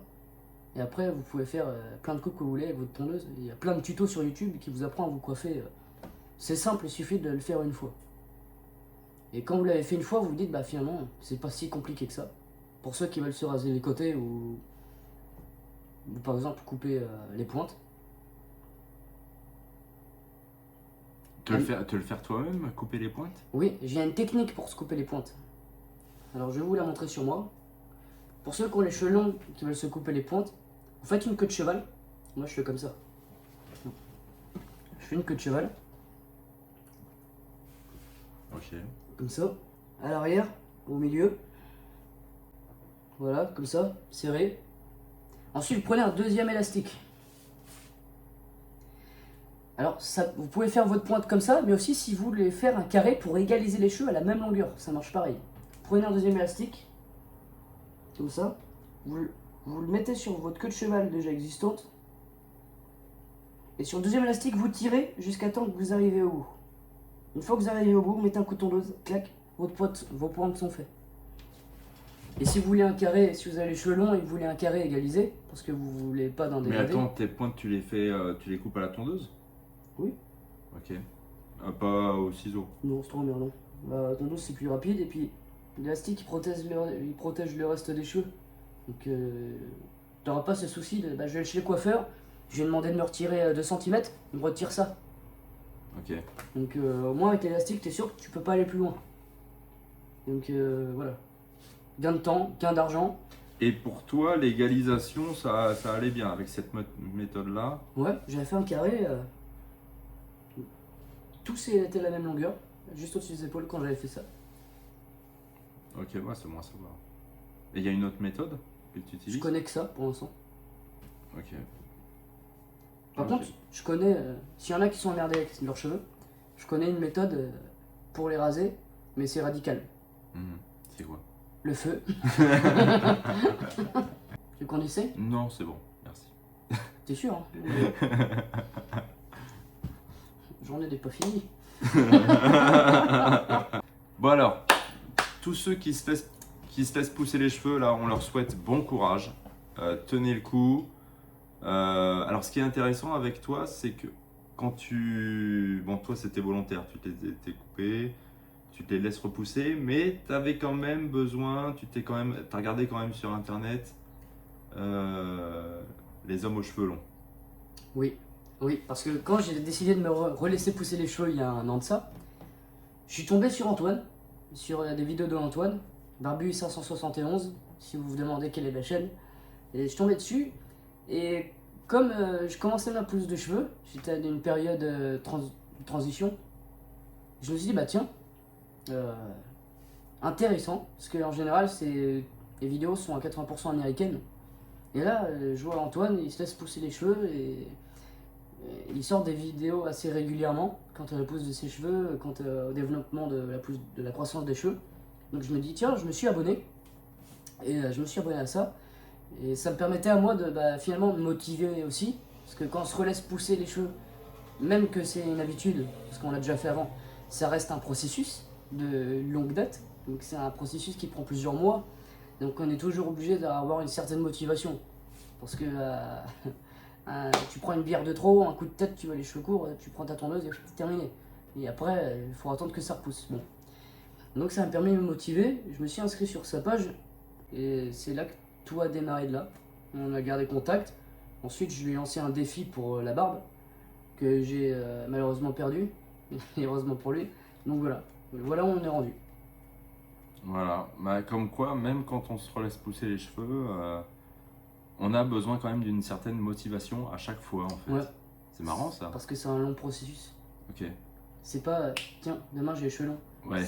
Et après, vous pouvez faire plein de coupes que vous voulez avec votre tondeuse. Il y a plein de tutos sur YouTube qui vous apprennent à vous coiffer. C'est simple, il suffit de le faire une fois. Et quand vous l'avez fait une fois, vous vous dites, bah finalement, c'est pas si compliqué que ça. Pour ceux qui veulent se raser les côtés ou par exemple couper les pointes. Te le faire toi-même, couper les pointes? Oui, j'ai une technique pour se couper les pointes. Alors je vais vous la montrer sur moi. Pour ceux qui ont les cheveux longs, qui veulent se couper les pointes, vous faites une queue de cheval. Moi je fais comme ça. Je fais une queue de cheval. Ok. Comme ça. À l'arrière, au milieu. Voilà, comme ça, serré. Ensuite, vous prenez un deuxième élastique. Alors, ça, vous pouvez faire votre pointe comme ça, mais aussi si vous voulez faire un carré pour égaliser les cheveux à la même longueur, ça marche pareil. Prenez un deuxième élastique, comme ça, vous le mettez sur votre queue de cheval déjà existante, et sur le deuxième élastique, vous tirez jusqu'à temps que vous arrivez au bout. Une fois que vous arrivez au bout, vous mettez un coup de tondeuse, clac, vos pointes sont faites. Et si vous voulez un carré, si vous avez les cheveux longs et que vous voulez un carré égalisé, parce que vous voulez pas d'un Mais dégradé. attends, tes pointes, tu les fais, tu les coupes à la tondeuse? Oui. Ok. Pas au ciseau. Non, c'est trop emmerdant. La tondeuse c'est plus rapide et puis l'élastique il protège le reste des cheveux. Donc t'auras pas ce souci de je vais aller chez le coiffeur, je vais demander de me retirer 2 cm, il me retire ça. Ok. Donc au moins avec l'élastique t'es sûr que tu peux pas aller plus loin. Donc voilà. Gain de temps, gain d'argent. Et pour toi, l'égalisation, ça allait bien avec cette méthode-là? Ouais, j'avais fait un carré. Tous étaient la même longueur, juste au-dessus des épaules quand j'avais fait ça. Ok, ouais, c'est bon à savoir. Et il y a une autre méthode que tu utilises? Je connais que ça pour l'instant. Ok. Par Ok. contre, je connais, s'il y en a qui sont emmerdés avec leurs cheveux, je connais une méthode pour les raser, mais c'est radical. C'est quoi? Le feu. Tu veux qu'on essaie? Non, c'est bon, merci. T'es sûr hein? J'en ai des pas finis. Bon alors, tous ceux qui se laissent pousser les cheveux, là, on leur souhaite bon courage. Tenez le coup. Alors, ce qui est intéressant avec toi, c'est que quand tu... Bon, toi, c'était volontaire, tu t'es coupé, tu te les laisses repousser, mais tu avais quand même besoin, t'as regardé quand même sur Internet les hommes aux cheveux longs. Oui, oui, parce que quand j'ai décidé de me relaisser pousser les cheveux il y a un an de ça, je suis tombé sur Antoine, sur des vidéos de Antoine, Barbu 571, si vous vous demandez quelle est la chaîne. Et je suis tombé dessus, et comme je commençais ma pousse de cheveux, j'étais à une période de transition, je me suis dit bah tiens, intéressant, parce qu'en général les vidéos sont à 80% américaines. Et là, je vois Antoine, il se laisse pousser les cheveux et il sort des vidéos assez régulièrement quant à la pousse de ses cheveux, quant au développement de la croissance des cheveux. Donc je me dis tiens, je me suis abonné et je me suis abonné à ça et ça me permettait à moi de finalement me motiver aussi parce que quand on se relaisse pousser les cheveux, même que c'est une habitude parce qu'on l'a déjà fait avant, ça reste un processus de longue date. Donc c'est un processus qui prend plusieurs mois. Donc on est toujours obligé d'avoir une certaine motivation. Parce que tu prends une bière de trop, un coup de tête, tu vois les cheveux courts, tu prends ta tondeuse et c'est terminé. Et après, il faut attendre que ça repousse. Bon. Donc ça m'a permis de me motiver. Je me suis inscrit sur sa page. Et c'est là que tout a démarré de là. On a gardé contact. Ensuite, je lui ai lancé un défi pour la barbe. Que j'ai malheureusement perdu. Et heureusement pour lui. Donc voilà. Voilà où on est rendu. Voilà, bah, comme quoi, même quand on se relaisse pousser les cheveux, on a besoin quand même d'une certaine motivation à chaque fois en fait. Ouais. C'est marrant ça. Parce que c'est un long processus. Ok. C'est pas, tiens, demain j'ai les cheveux longs. Ouais.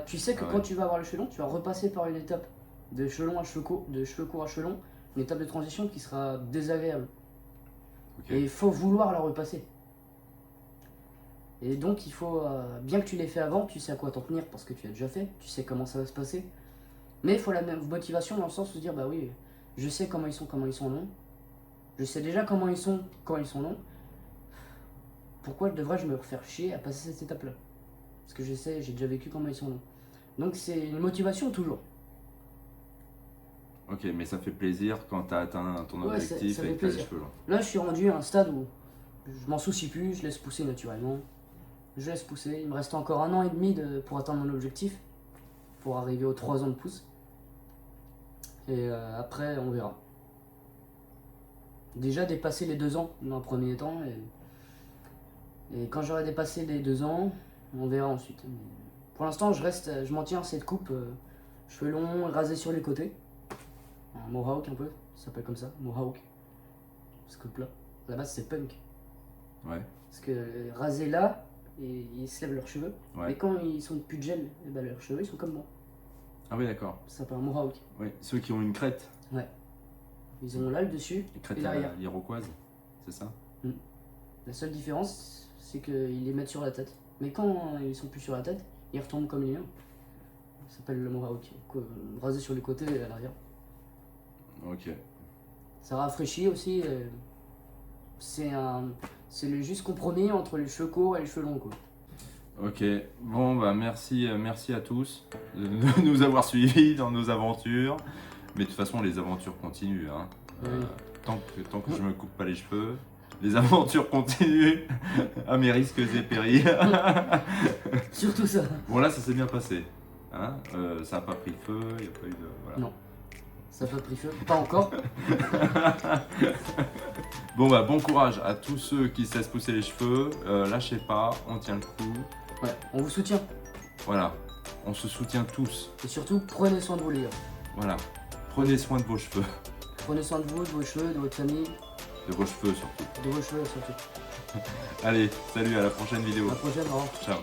Tu sais que Ah ouais. quand tu vas avoir les cheveux longs, tu vas repasser par une étape de cheveux longs à cheveux courts, de cheveux courts à cheveux longs, une étape de transition qui sera désagréable. Ok. Et il faut vouloir la repasser. Et donc il faut, bien que tu l'aies fait avant, tu sais à quoi t'en tenir parce que tu l'as déjà fait, tu sais comment ça va se passer. Mais il faut la même motivation dans le sens où se dire bah oui, je sais comment ils sont longs. Je sais déjà comment ils sont quand ils sont longs. Pourquoi devrais-je me faire chier à passer cette étape-là? Parce que je sais, j'ai déjà vécu comment ils sont longs. Donc c'est une motivation toujours. Ok, mais ça fait plaisir quand tu as atteint ton Ouais, objectif ça fait et que tu as les plaisir. cheveux longs. Là je suis rendu à un stade où je m'en soucie plus, je laisse pousser naturellement. Je laisse pousser. Il me reste encore 1 an et demi pour atteindre mon objectif. Pour arriver aux 3 ans de pouce. Et après on verra. Déjà dépasser les 2 ans dans un premier temps. Et quand j'aurai dépassé les 2 ans, on verra ensuite. Mais pour l'instant je m'en tiens à cette coupe. Cheveux longs, rasés sur les côtés. Un mohawk un peu, ça s'appelle comme ça, mohawk. Ce coupe là. À la base c'est punk. Ouais. Parce que rasés là, et ils se lèvent leurs cheveux. Ouais. Mais quand ils sont plus de gel, et ben leurs cheveux ils sont comme moi. Ah oui, d'accord. Ça s'appelle un mohawk. Ouais. Ceux qui ont une crête, Ouais. Ils ont là le dessus les et crêtes l'arrière. iroquoises, c'est ça? La seule différence, c'est qu'ils les mettent sur la tête. Mais quand ils sont plus sur la tête, ils retombent comme les miens. Ça s'appelle le mohawk. Rasé sur les côtés et à l'arrière. Ok. Ça rafraîchit aussi. C'est le juste compromis entre les cheveux courts et les cheveux longs, quoi. Ok, bon bah merci à tous de nous avoir suivis dans nos aventures. Mais de toute façon les aventures continuent, hein. Oui. Tant que je me coupe pas les cheveux, les aventures continuent à mes risques et périls. Surtout ça. Bon là ça s'est bien passé, hein. Ça n'a pas pris feu, il n'y a pas eu de... Voilà. Non. Ça n'a pas pris feu. Pas encore. Bon bah bon courage à tous ceux qui se laissent pousser les cheveux, lâchez pas, on tient le coup. Ouais, on vous soutient. Voilà, on se soutient tous. Et surtout, prenez soin de vos livres. Voilà, prenez soin de vos cheveux. Prenez soin de vous, de vos cheveux, de votre famille, De vos cheveux surtout. de vos cheveux surtout. Allez, salut, à la prochaine vidéo. À la prochaine, au revoir. Ciao.